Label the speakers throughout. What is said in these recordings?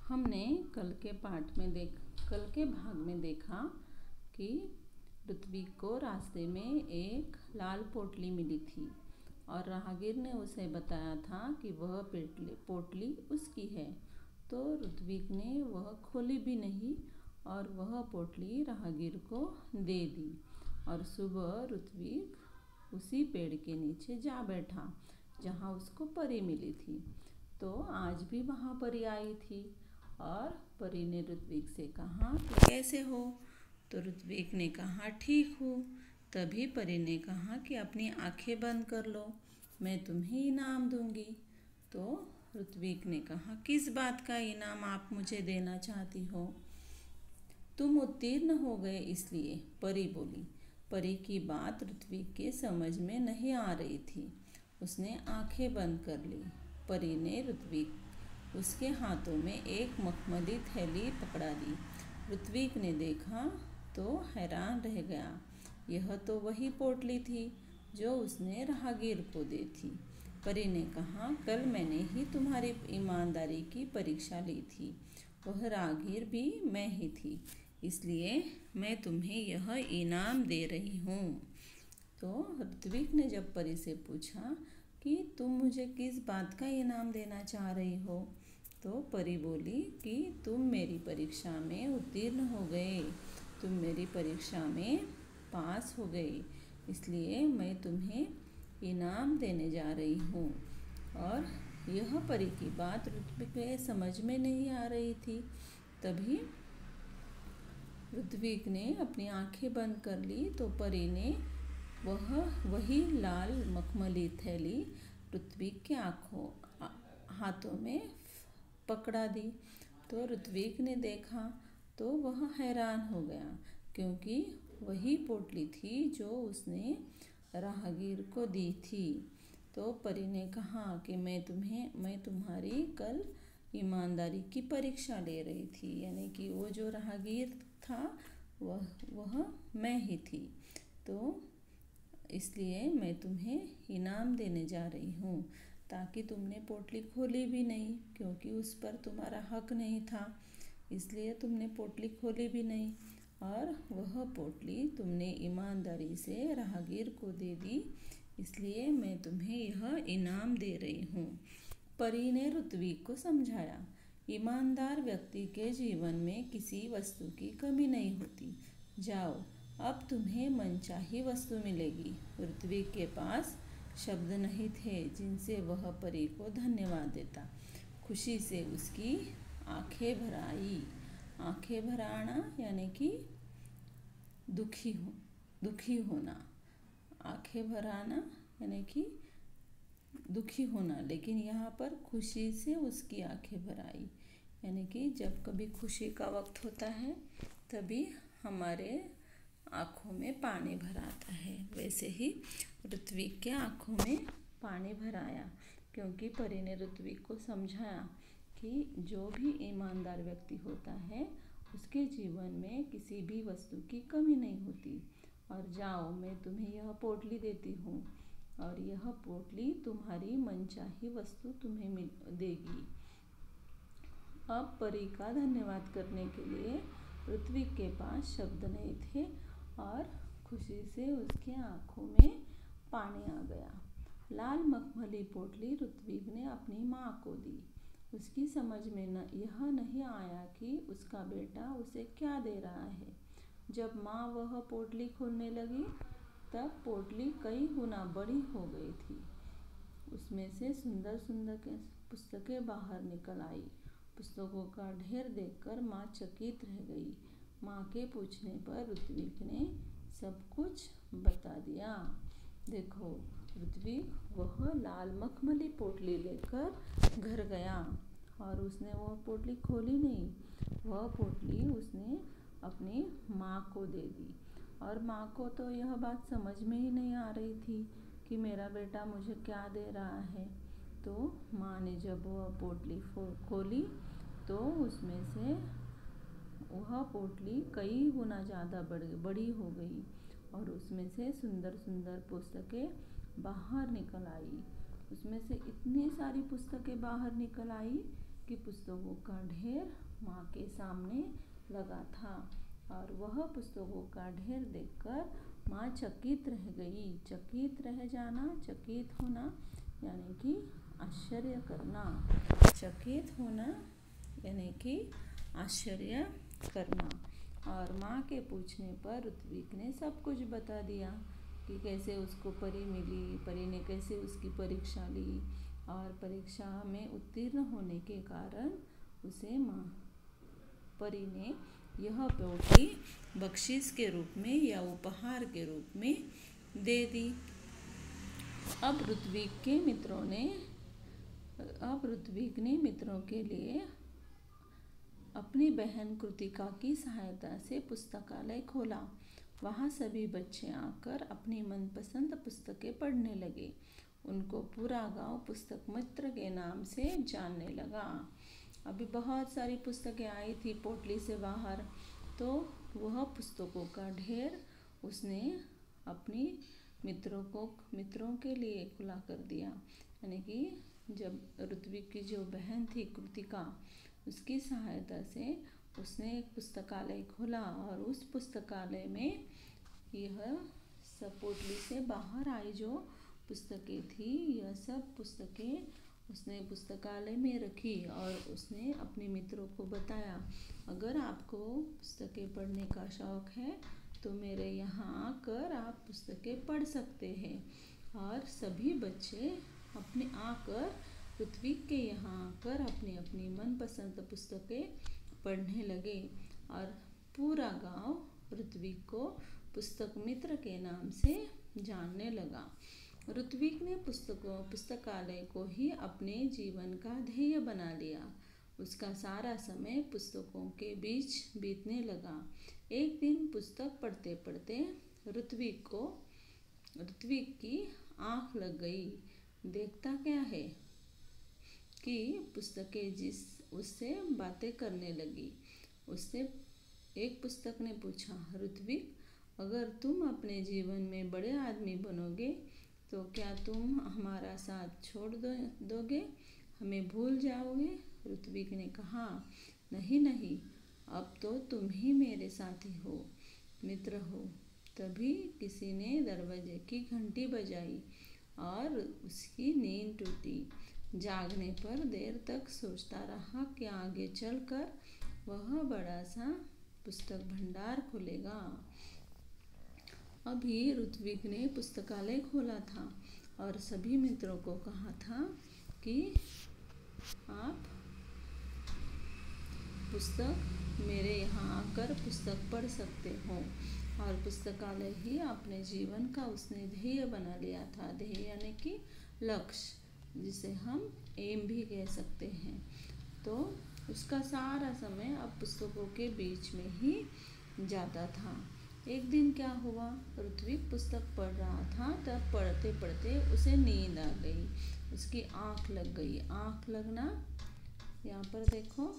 Speaker 1: हमने कल के भाग में देखा कि ऋत्विक को रास्ते में एक लाल पोटली मिली थी और राहगीर ने उसे बताया था कि वह पोटली उसकी है। तो ऋत्विक ने वह खोली भी नहीं और वह पोटली राहगीर को दे दी। और सुबह ऋत्विक उसी पेड़ के नीचे जा बैठा जहाँ उसको परी मिली थी। तो आज भी वहाँ परी आई थी और परी ने ऋत्विक से कहा कि कैसे हो। तो ऋत्विक ने कहा ठीक हूँ। तभी परी ने कहा कि अपनी आंखें बंद कर लो, मैं तुम्हें इनाम दूंगी। तो ऋत्विक ने कहा किस बात का इनाम आप मुझे देना चाहती हो। तुम उत्तीर्ण हो गए इसलिए, परी बोली। परी की बात ऋत्विक के समझ में नहीं आ रही थी। उसने आंखें बंद कर ली। परी ने ऋत्विक उसके हाथों में एक मखमली थैली पकड़ा दी। ऋत्विक ने देखा तो हैरान रह गया। यह तो वही पोटली थी जो उसने राहगीर को दी थी। परी ने कहा कल मैंने ही तुम्हारी ईमानदारी की परीक्षा ली थी। वह राहगीर भी मैं ही थी, इसलिए मैं तुम्हें यह इनाम दे रही हूँ। तो ऋत्विक ने जब परी से पूछा कि तुम मुझे किस बात का इनाम देना चाह रही हो, तो परी बोली कि तुम मेरी परीक्षा में उत्तीर्ण हो गए, तुम मेरी परीक्षा में पास हो गए, इसलिए मैं तुम्हें इनाम देने जा रही हूँ। और यह परी की बात ऋत्विक के समझ में नहीं आ रही थी। तभी ऋत्विक ने अपनी आंखें बंद कर ली तो परी ने वही लाल मखमली थैली ऋत्विक के हाथों में पकड़ा दी। तो ऋत्विक ने देखा तो वह हैरान हो गया, क्योंकि वही पोटली थी जो उसने राहगीर को दी थी। तो परी ने कहा कि मैं तुम्हारी कल ईमानदारी की परीक्षा ले रही थी, यानी कि वो जो राहगीर था वह मैं ही थी। तो इसलिए मैं तुम्हें इनाम देने जा रही हूँ, ताकि तुमने पोटली खोली भी नहीं, क्योंकि उस पर तुम्हारा हक नहीं था, इसलिए तुमने पोटली खोली भी नहीं और वह पोटली तुमने ईमानदारी से राहगीर को दे दी, इसलिए मैं तुम्हें यह इनाम दे रही हूँ। परी ने ऋत्विक को समझाया, ईमानदार व्यक्ति के जीवन में किसी वस्तु की कमी नहीं होती। जाओ, अब तुम्हें मनचाही वस्तु मिलेगी। ऋत्विक के पास शब्द नहीं थे जिनसे वह परी को धन्यवाद देता। खुशी से उसकी आंखें भर आई। आंखें भर आना यानी कि दुखी होना। आंखें भर आना यानी कि दुखी होना, लेकिन यहाँ पर खुशी से उसकी आंखें भर आई, यानी कि जब कभी खुशी का वक्त होता है तभी हमारे आँखों में पानी भर आता है। वैसे ही ऋत्विक के आँखों में पानी भर आया, क्योंकि परी ने ऋत्विक को समझाया कि जो भी ईमानदार व्यक्ति होता है उसके जीवन में किसी भी वस्तु की कमी नहीं होती। और जाओ, मैं तुम्हें यह पोटली देती हूँ और यह पोटली तुम्हारी मनचाही वस्तु तुम्हें देगी। अब परी का धन्यवाद करने के लिए ऋत्विक के पास शब्द नहीं थे और खुशी से उसके आँखों में पानी आ गया। लाल मखमली पोटली ऋत्विक ने अपनी माँ को दी। उसकी समझ में यह नहीं आया कि उसका बेटा उसे क्या दे रहा है। जब माँ वह पोटली खोलने लगी तब पोटली कई गुना बड़ी हो गई थी। उसमें से सुंदर सुंदर पुस्तकें बाहर निकल आई। पुस्तकों का ढेर देखकर माँ चकित रह गई। माँ के पूछने पर ऋत्विक ने सब कुछ बता दिया। देखो, ऋत्विक वह लाल मखमली पोटली लेकर घर गया और उसने वह पोटली खोली नहीं। वह पोटली उसने अपनी माँ को दे दी और माँ को तो यह बात समझ में ही नहीं आ रही थी कि मेरा बेटा मुझे क्या दे रहा है। तो माँ ने जब वह पोटली खोली तो उसमें से वह पोटली कई गुना ज़्यादा बड़ी हो गई और उसमें से सुंदर सुंदर पुस्तकें बाहर निकल आई। उसमें से इतनी सारी पुस्तकें बाहर निकल आई कि पुस्तकों का ढेर माँ के सामने लगा था और वह पुस्तकों का ढेर देखकर माँ चकित रह गई। चकित रह जाना, चकित होना यानी कि आश्चर्य करना। चकित होना यानी कि आश्चर्य करना। और माँ के पूछने पर ऋत्विक ने सब कुछ बता दिया कि कैसे उसको परी मिली, परी ने कैसे उसकी परीक्षा ली और परीक्षा में उत्तीर्ण होने के कारण उसे माँ परी ने यह पोटली बख्शीश के रूप में या उपहार के रूप में दे दी। अब ऋत्विक ने मित्रों के लिए अपनी बहन कृतिका की सहायता से पुस्तकालय खोला। वहाँ सभी बच्चे आकर अपनी मनपसंद पुस्तकें पढ़ने लगे। उनको पूरा गांव पुस्तक मित्र के नाम से जानने लगा। अभी बहुत सारी पुस्तकें आई थी पोटली से बाहर, तो वह पुस्तकों का ढेर उसने अपनी मित्रों के लिए खुला कर दिया। यानी कि जब ऋत्विक की जो बहन थी कृतिका, उसकी सहायता से उसने एक पुस्तकालय खोला और उस पुस्तकालय में यह सब पोटली से बाहर आई जो पुस्तकें थी, यह सब पुस्तकें उसने पुस्तकालय में रखी और उसने अपने मित्रों को बताया, अगर आपको पुस्तकें पढ़ने का शौक है तो मेरे यहाँ आकर आप पुस्तकें पढ़ सकते हैं। और सभी बच्चे अपने आकर ऋत्विक के यहाँ आकर अपनी अपनी मनपसंद पुस्तकें पढ़ने लगे और पूरा गांव ऋत्विक को पुस्तक मित्र के नाम से जानने लगा। ऋत्विक ने पुस्तकालय को ही अपने जीवन का ध्येय बना लिया। उसका सारा समय पुस्तकों के बीच बीतने लगा। एक दिन पुस्तक पढ़ते पढ़ते ऋत्विक की आँख लग गई। देखता क्या है कि पुस्तकें उससे बातें करने लगी। उससे एक पुस्तक ने पूछा, ऋत्विक, अगर तुम अपने जीवन में बड़े आदमी बनोगे तो क्या तुम हमारा साथ छोड़ दोगे, हमें भूल जाओगे? ऋत्विक ने कहा, नहीं नहीं, अब तो तुम ही मेरे साथी हो, मित्र हो। तभी किसी ने दरवाजे की घंटी बजाई और उसकी नींद टूटी। जागने पर देर तक सोचता रहा कि आगे चलकर वह बड़ा सा पुस्तक भंडार खुलेगा। अभी ऋत्विक ने पुस्तकालय खोला था और सभी मित्रों को कहा था कि आप मेरे यहाँ आकर पुस्तक पढ़ सकते हो। और पुस्तकालय ही अपने जीवन का उसने ध्येय बना लिया था। ध्येय यानी कि लक्ष्य, जिसे हम एम भी कह सकते हैं। तो उसका सारा समय अब पुस्तकों के बीच में ही जाता था। एक दिन क्या हुआ, ऋत्विक पुस्तक पढ़ रहा था, तब पढ़ते पढ़ते उसे नींद आ गई। उसकी आँख लग गई। आँख लगना, यहाँ पर देखो,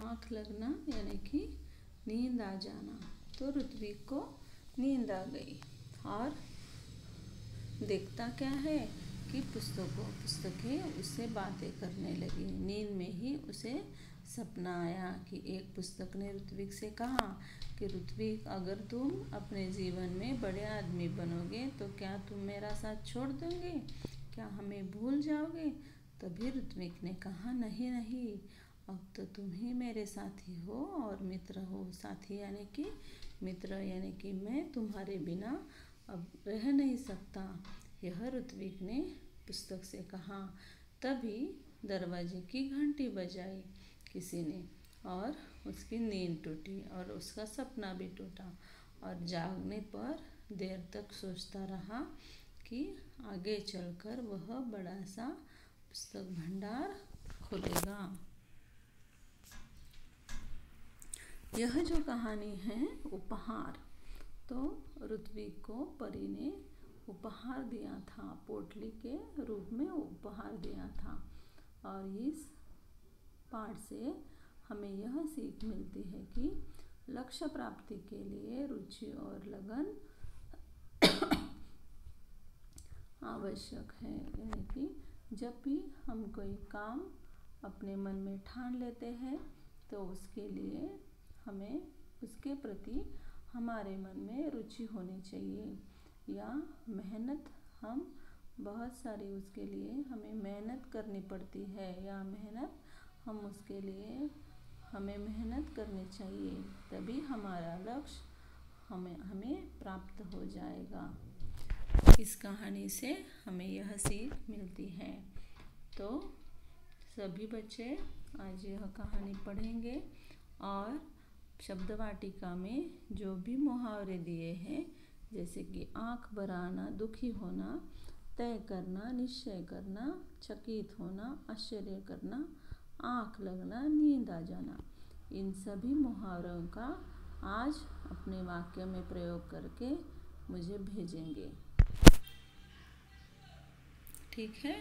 Speaker 1: आँख लगना यानी कि नींद आ जाना। तो ऋत्विक को नींद आ गई और देखता क्या है कि पुस्तकें उससे बातें करने लगी। नींद में ही उसे सपना आया कि एक पुस्तक ने ऋत्विक से कहा कि ऋत्विक, अगर तुम अपने जीवन में बड़े आदमी बनोगे तो क्या तुम मेरा साथ छोड़ दोगे, क्या हमें भूल जाओगे? तभी ऋत्विक ने कहा, नहीं नहीं, अब तो तुम ही मेरे साथी हो और मित्र हो। साथी यानी कि मित्र, यानी कि मैं तुम्हारे बिना अब रह नहीं सकता, यह ऋत्विक ने पुस्तक से कहा। तभी दरवाजे की घंटी बजाई किसी ने और उसकी नींद टूटी और उसका सपना भी टूटा। और जागने पर देर तक सोचता रहा कि आगे चलकर वह बड़ा सा पुस्तक भंडार खुलेगा। यह जो कहानी है उपहार, तो ऋत्विक को परी ने उपहार दिया था, पोटली के रूप में उपहार दिया था। और इस पाठ से हमें यह सीख मिलती है कि लक्ष्य प्राप्ति के लिए रुचि और लगन आवश्यक है। यानी कि जब भी हम कोई काम अपने मन में ठान लेते हैं तो उसके लिए हमें उसके प्रति हमारे मन में रुचि होनी चाहिए, या मेहनत हम बहुत सारी उसके लिए हमें मेहनत करनी पड़ती है, या हमें मेहनत करनी चाहिए, तभी हमारा लक्ष्य हमें प्राप्त हो जाएगा। इस कहानी से हमें यह सीख मिलती है। तो सभी बच्चे आज यह कहानी पढ़ेंगे और शब्द वाटिका में जो भी मुहावरे दिए हैं, जैसे कि आँख भर आना, दुखी होना, तय करना, निश्चय करना, चकित होना, आश्चर्य करना, आँख लगना, नींद आ जाना, इन सभी मुहावरों का आज अपने वाक्य में प्रयोग करके मुझे भेजेंगे। ठीक है।